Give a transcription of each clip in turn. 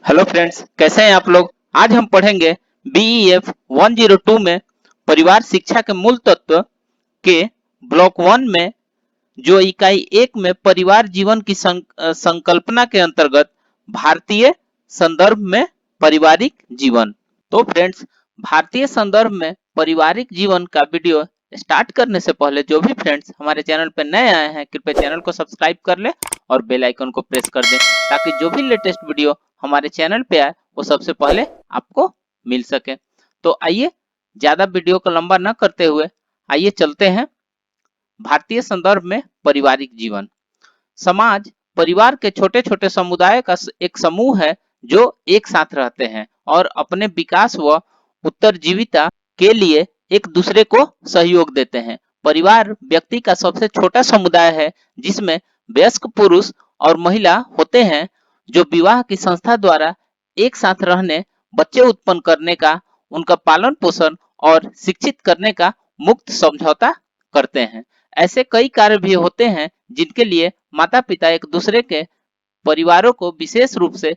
Hello friends, कैसे हैं आप लोग। आज हम पढ़ेंगे BEF 102 में परिवार शिक्षा के मूल तत्व के ब्लॉक 1 में जो इकाई 1 में परिवार जीवन की संकल्पना के अंतर्गत भारतीय संदर्भ में पारिवारिक जीवन। तो फ्रेंड्स, भारतीय संदर्भ में पारिवारिक जीवन का वीडियो स्टार्ट करने से पहले जो भी फ्रेंड्स हमारे चैनल पर नए आए हैं कृपया चैनल को सब्सक्राइब कर ले और बेल आइकन को प्रेस कर दें ताकि जो भी लेटेस्ट वीडियो हमारे चैनल पे आए वो सबसे पहले आपको मिल सके। तो आइए ज्यादा वीडियो को लंबा न करते हुए आइए चलते हैं। भारतीय संदर्भ में पारिवारिक जीवन। समाज परिवार के छोटे छोटे समुदाय का एक समूह है जो एक साथ रहते हैं और अपने विकास व उत्तरजीविता के लिए एक दूसरे को सहयोग देते हैं। परिवार व्यक्ति का सबसे छोटा समुदाय है जिसमें वयस्क पुरुष और महिला होते हैं जो विवाह की संस्था द्वारा एक साथ रहने, बच्चे उत्पन्न करने का, उनका पालन पोषण और शिक्षित करने का मुक्त समझौता करते हैं। ऐसे कई कार्य भी होते हैं जिनके लिए माता पिता एक दूसरे के परिवारों को विशेष रूप से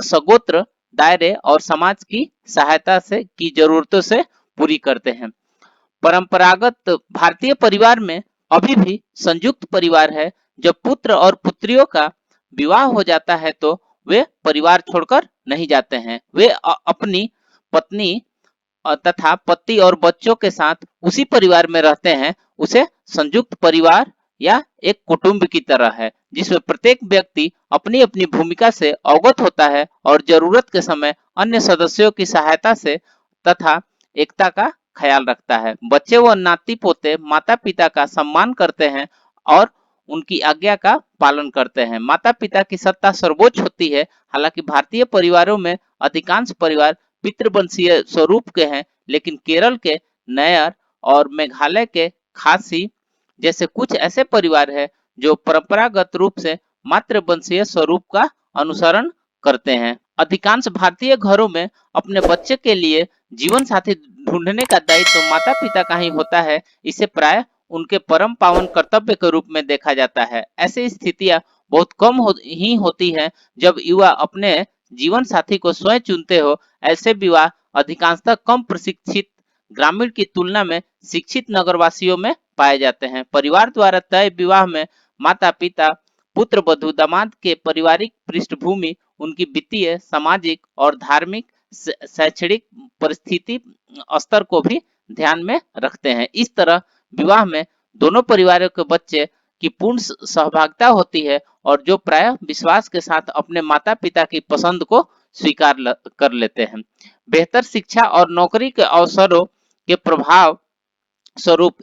सगोत्र दायरे और समाज की सहायता से की जरूरतों से पूरी करते हैं। परंपरागत भारतीय परिवार में अभी भी संयुक्त परिवार है। जब पुत्र और पुत्रियों का विवाह हो जाता है तो वे परिवार छोड़कर नहीं जाते हैं। वे अपनी पत्नी तथा पति और बच्चों के साथ उसी परिवार में रहते हैं। उसे संयुक्त परिवार या एक कुटुंब की तरह है जिसमें प्रत्येक व्यक्ति अपनी अपनी भूमिका से अवगत होता है और जरूरत के समय अन्य सदस्यों की सहायता से तथा एकता का ख्याल रखता है। बच्चे व नाती पोते माता पिता का सम्मान करते हैं और उनकी आज्ञा का पालन करते हैं। माता पिता की सत्ता सर्वोच्च होती है। हालांकि भारतीय परिवारों में अधिकांश परिवार पितृवंशीय स्वरूप के हैं, लेकिन केरल के नयर और मेघालय के खासी जैसे कुछ ऐसे परिवार हैं जो परंपरागत रूप से मातृवंशीय स्वरूप का अनुसरण करते हैं। अधिकांश भारतीय घरों में अपने बच्चे के लिए जीवन साथी ढूंढने का दायित्व माता पिता का ही होता है। इसे प्राय उनके परम पावन कर्तव्य के रूप में देखा जाता है। ऐसी स्थितियां बहुत कम ही होती हैं जब युवा अपने जीवन साथी को स्वयं चुनते हो। ऐसे विवाह अधिकांशतः कम प्रशिक्षित ग्रामीण की तुलना में शिक्षित नगरवासियों में पाए जाते हैं। परिवार द्वारा तय विवाह में माता पिता, पुत्र वधू दामाद के पारिवारिक पृष्ठभूमि, उनकी वित्तीय, सामाजिक और धार्मिक शैक्षणिक परिस्थिति स्तर को भी ध्यान में रखते हैं। इस तरह विवाह में दोनों परिवारों के बच्चे की पूर्ण सहभागिता होती है और जो प्राय विश्वास के साथ अपने माता पिता की पसंद को स्वीकार कर लेते हैं। बेहतर शिक्षा और नौकरी के अवसरों के प्रभाव स्वरूप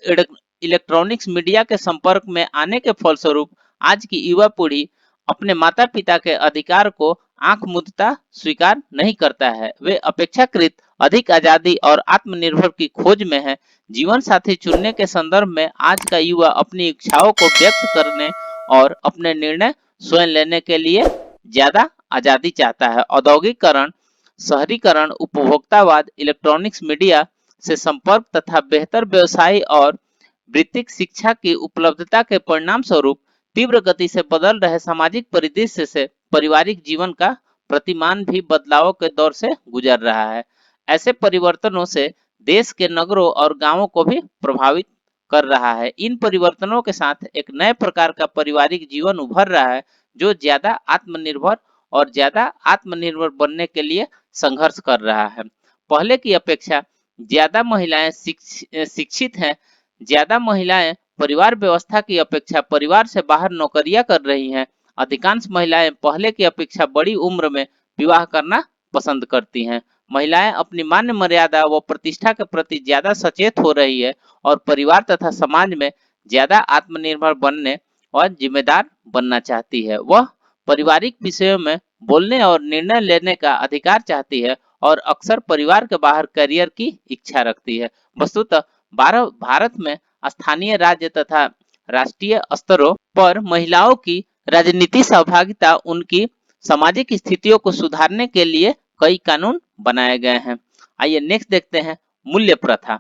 इलेक्ट्रॉनिक्स मीडिया के संपर्क में आने के फलस्वरूप आज की युवा पीढ़ी अपने माता पिता के अधिकार को आंख मूंदता स्वीकार नहीं करता है। वे अपेक्षाकृत अधिक आजादी और आत्मनिर्भर की खोज में है। जीवन साथी चुनने के संदर्भ में आज का युवा अपनी इच्छाओं को व्यक्त करने और अपने निर्णय स्वयं लेने के लिए ज्यादा आजादी चाहता है। औद्योगिकरण, शहरीकरण, उपभोक्तावाद, इलेक्ट्रॉनिक्स मीडिया से संपर्क तथा बेहतर व्यवसाय और वृत्तिक शिक्षा की उपलब्धता के परिणाम स्वरूप तीव्र गति से बदल रहे सामाजिक परिदृश्य से पारिवारिक जीवन का प्रतिमान भी बदलाव के दौर से गुजर रहा है। ऐसे परिवर्तनों से देश के नगरों और गांवों को भी प्रभावित कर रहा है। इन परिवर्तनों के साथ एक नए प्रकार का पारिवारिक जीवन उभर रहा है जो ज्यादा आत्मनिर्भर बनने के लिए संघर्ष कर रहा है। पहले की अपेक्षा ज्यादा महिलाएं शिक्षित हैं। ज्यादा महिलाएं परिवार व्यवस्था की अपेक्षा परिवार से बाहर नौकरियां कर रही हैं। अधिकांश महिलाएं पहले की अपेक्षा बड़ी उम्र में विवाह करना पसंद करती हैं। महिलाएं अपनी मान मर्यादा व प्रतिष्ठा के प्रति ज्यादा सचेत हो रही है और परिवार तथा समाज में ज्यादा आत्मनिर्भर बनने और जिम्मेदार बनना चाहती है। वह पारिवारिक विषयों में बोलने और निर्णय लेने का अधिकार चाहती है और अक्सर परिवार के बाहर करियर की इच्छा रखती है। वस्तुतः भारत में स्थानीय, राज्य तथा राष्ट्रीय स्तरों पर महिलाओं की राजनीति सहभागिता, उनकी सामाजिक स्थितियों को सुधारने के लिए कई कानून बनाए गए हैं। आइए नेक्स्ट देखते हैं मूल्य प्रथा।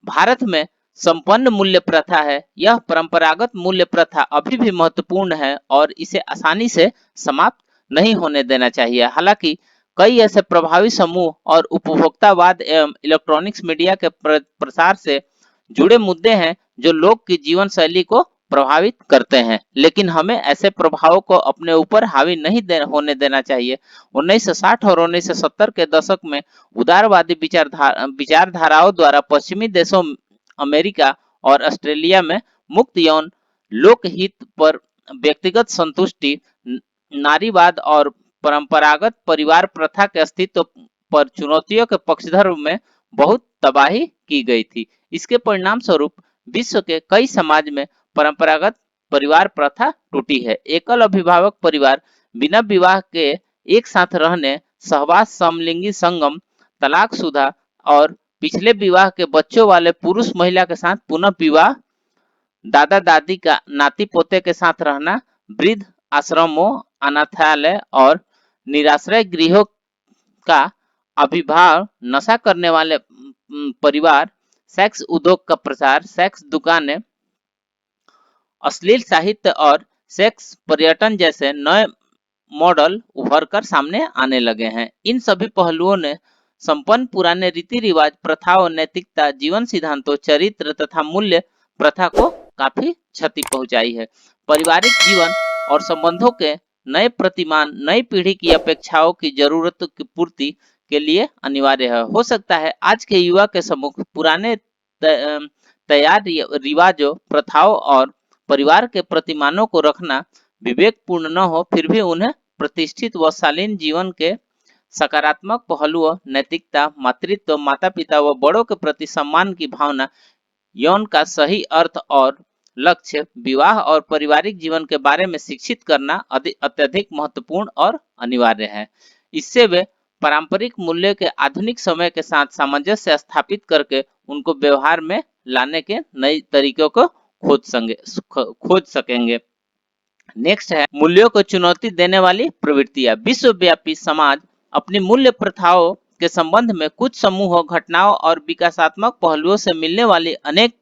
भारत में संपन्न मूल्य प्रथा है। यह परंपरागत मूल्य प्रथा अभी भी महत्वपूर्ण है और इसे आसानी से समाप्त नहीं होने देना चाहिए। हालांकि कई ऐसे प्रभावी समूह और उपभोक्तावाद एवं इलेक्ट्रॉनिक्स मीडिया के प्रसार से जुड़े मुद्दे हैं जो लोग की जीवन शैली को प्रभावित करते हैं, लेकिन हमें ऐसे प्रभावों को अपने ऊपर हावी नहीं होने देना चाहिए। 1960 और 1970 के दशक में उदारवादी विचारधाराओं द्वारा पश्चिमी देशों अमेरिका और ऑस्ट्रेलिया में मुक्त यौन लोकहित पर व्यक्तिगत संतुष्टि, नारीवाद और परंपरागत परिवार प्रथा के अस्तित्व पर चुनौतियों के पक्षधर में बहुत तबाही की गई थी। इसके परिणाम स्वरूप विश्व के कई समाज में परंपरागत परिवार प्रथा टूटी है। एकल अभिभावक परिवार, बिना विवाह के एक साथ रहने, सहवास, समलिंगी संगम, तलाकशुदा और पिछले विवाह के बच्चों वाले पुरुष महिला के साथ पुनः विवाह, दादा दादी का नाती पोते के साथ रहना, वृद्ध आश्रमों, अनाथालय और निराश्रय गृहों का आविर्भाव, नशा करने वाले परिवार, सेक्स उद्योग का प्रसार, सेक्स दुकानें, अश्लील साहित्य और सेक्स पर्यटन जैसे नए मॉडल उभर कर सामने आने लगे हैं। इन सभी पहलुओं ने संपन्न पुराने रीति रिवाज, प्रथाओं, नैतिकता, जीवन सिद्धांतों, चरित्र तथा मूल्य प्रथा को काफी क्षति पहुंचाई है। पारिवारिक जीवन और संबंधों के नए प्रतिमान नई पीढ़ी की अपेक्षाओं की जरूरत की पूर्ति के लिए अनिवार्य है। हो सकता है आज के युवा के सम्मुख पुराने तैयार रिवाजों, प्रथाओं और परिवार के प्रतिमानों को रखना विवेकपूर्ण न हो, फिर भी उन्हें प्रतिष्ठित व शालीन जीवन के सकारात्मक पहलुओं, नैतिकता, मातृत्व, माता पिता व बड़ों के प्रति सम्मान की भावना, यौन का सही अर्थ और लक्ष्य, विवाह और पारिवारिक जीवन के बारे में शिक्षित करना अत्यधिक महत्वपूर्ण और अनिवार्य है। इससे वे पारंपरिक मूल्यों के आधुनिक समय के साथ सामंजस्य स्थापित करके उनको व्यवहार में लाने के नए तरीकों को खोज सकेंगे। नेक्स्ट है मूल्यों को चुनौती देने वाली प्रवृत्तियां। विश्वव्यापी समाज अपनी मूल्य प्रथाओं के संबंध में कुछ समूहों, घटनाओं और विकासात्मक पहलुओं से मिलने वाली अनेक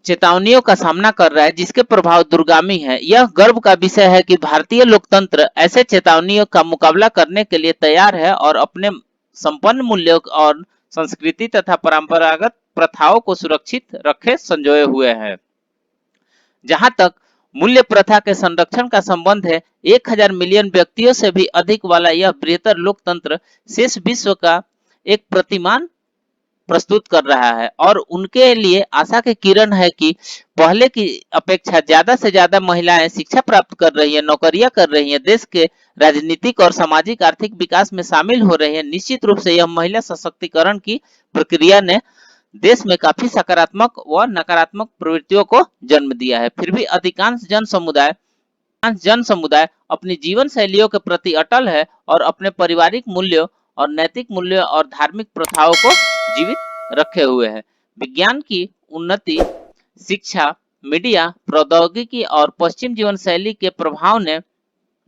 चेतावनियों का सामना कर रहा है, जिसके प्रभाव दूरगामी है। यह गर्व का विषय है कि भारतीय लोकतंत्र ऐसे चेतावनियों का मुकाबला करने के लिए तैयार है और अपने संपन्न मूल्यों और संस्कृति तथा परंपरागत प्रथाओं को सुरक्षित रखे संजोए हुए है। जहां तक मूल्य प्रथा के संरक्षण का संबंध है, 1000 मिलियन व्यक्तियों से भी अधिक वाला यह बृहत्तर लोकतंत्र शेष विश्व का एक प्रतिमान प्रस्तुत कर रहा है और उनके लिए आशा की किरण है कि पहले की अपेक्षा ज्यादा से ज्यादा महिलाएं शिक्षा प्राप्त कर रही है, नौकरियां कर रही है, देश के राजनीतिक और सामाजिक आर्थिक विकास में शामिल हो रही है। निश्चित रूप से यह महिला सशक्तिकरण की प्रक्रिया ने देश में काफी सकारात्मक व नकारात्मक प्रवृत्तियों को जन्म दिया है। फिर भी अधिकांश जन समुदाय अपनी जीवन शैलियों के प्रति अटल है और अपने पारिवारिक मूल्यों और नैतिक मूल्यों और धार्मिक प्रथाओं को जीवित रखे हुए हैं। विज्ञान की उन्नति, शिक्षा, मीडिया, प्रौद्योगिकी और पश्चिम जीवन शैली के प्रभाव ने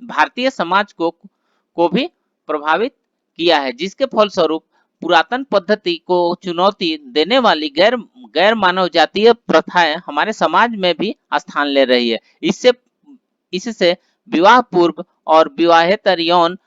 भारतीय समाज को भी प्रभावित किया है, जिसके फलस्वरूप पुरातन पद्धति को चुनौती देने वाली गैर मानव जातीय प्रथाएं हमारे समाज में भी स्थान ले रही है। इससे विवाह पूर्व और विवाहेतर यौन,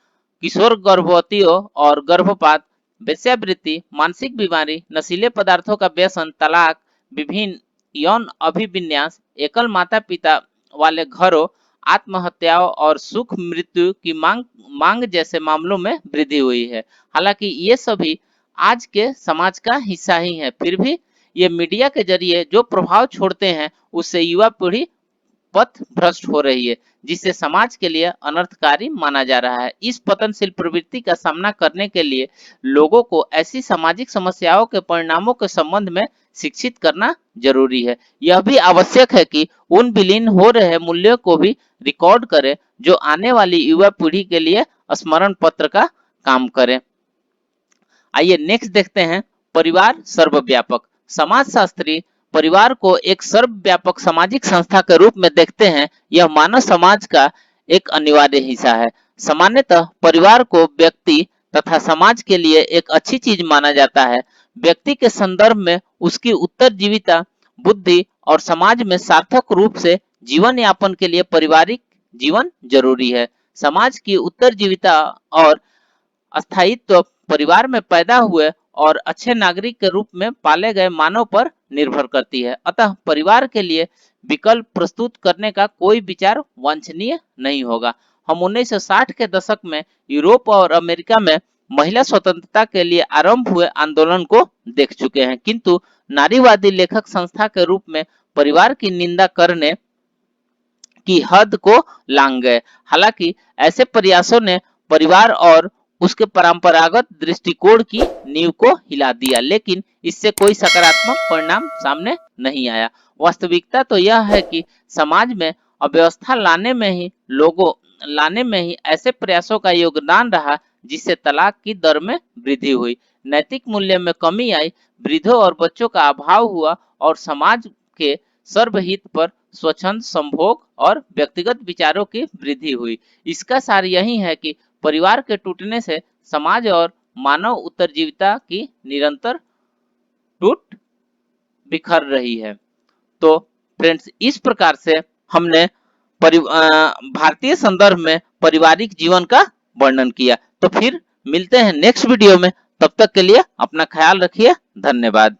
किशोर गर्भवतियों और गर्भपात, वेश्यावृत्ति, मानसिक बीमारी, नशीले पदार्थों का व्यसन, तलाक, विभिन्न यौन अभिविन्यास, एकल माता पिता वाले घरों, आत्महत्याओं और सुख मृत्यु की मांग जैसे मामलों में वृद्धि हुई है। हालांकि ये सभी आज के समाज का हिस्सा ही है, फिर भी ये मीडिया के जरिए जो प्रभाव छोड़ते हैं उससे युवा पीढ़ी पथ भ्रष्ट हो रही है, जिससे समाज के लिए अनर्थकारी माना जा रहा है। इस पतनशील प्रवृत्ति का सामना करने के लिए लोगों को ऐसी सामाजिक समस्याओं के परिणामों के संबंध में शिक्षित करना जरूरी है। यह भी आवश्यक है कि उन विलीन हो रहे मूल्यों को भी रिकॉर्ड करें जो आने वाली युवा पीढ़ी के लिए स्मरण पत्र का काम करें। आइए नेक्स्ट देखते हैं परिवार सर्वव्यापक। समाजशास्त्री परिवार को एक सर्वव्यापक सामाजिक संस्था के रूप में देखते हैं। यह मानव समाज का एक अनिवार्य हिस्सा है। सामान्यतः परिवार को व्यक्ति तथा समाज के लिए एक अच्छी चीज माना जाता है। व्यक्ति के संदर्भ में उसकी उत्तरजीविता, बुद्धि और समाज में सार्थक रूप से जीवन यापन के लिए पारिवारिक जीवन जरूरी है। समाज की उत्तरजीविता और स्थायित्व परिवार में पैदा हुए और अच्छे नागरिक के रूप में पाले गए मानव पर निर्भर करती है। अतः परिवार के लिए विकल्प प्रस्तुत करने का कोई विचार वांछनीय नहीं होगा। हम 1960 के दशक में यूरोप और अमेरिका में महिला स्वतंत्रता के लिए आरंभ हुए आंदोलन को देख चुके हैं, किंतु नारीवादी लेखक संस्था के रूप में परिवार की निंदा करने की हद को लांघ गए। हालांकि ऐसे प्रयासों ने परिवार और उसके परंपरागत दृष्टिकोण की नींव को हिला दिया, लेकिन इससे कोई सकारात्मक परिणाम सामने नहीं आया। वास्तविकता तो यह है कि समाज में अव्यवस्था लाने में ही ऐसे प्रयासों का योगदान रहा जिससे तलाक की दर में वृद्धि हुई, नैतिक मूल्य में कमी आई, वृद्धों और बच्चों का अभाव हुआ और समाज के सर्वहित पर स्वच्छंद संभोग और व्यक्तिगत विचारों की वृद्धि हुई। इसका सार यही है कि परिवार के टूटने से समाज और मानव उत्तरजीविता की निरंतर टूट बिखर रही है। तो फ्रेंड्स, इस प्रकार से हमने भारतीय संदर्भ में पारिवारिक जीवन का वर्णन किया। तो फिर मिलते हैं नेक्स्ट वीडियो में। तब तक के लिए अपना ख्याल रखिए। धन्यवाद।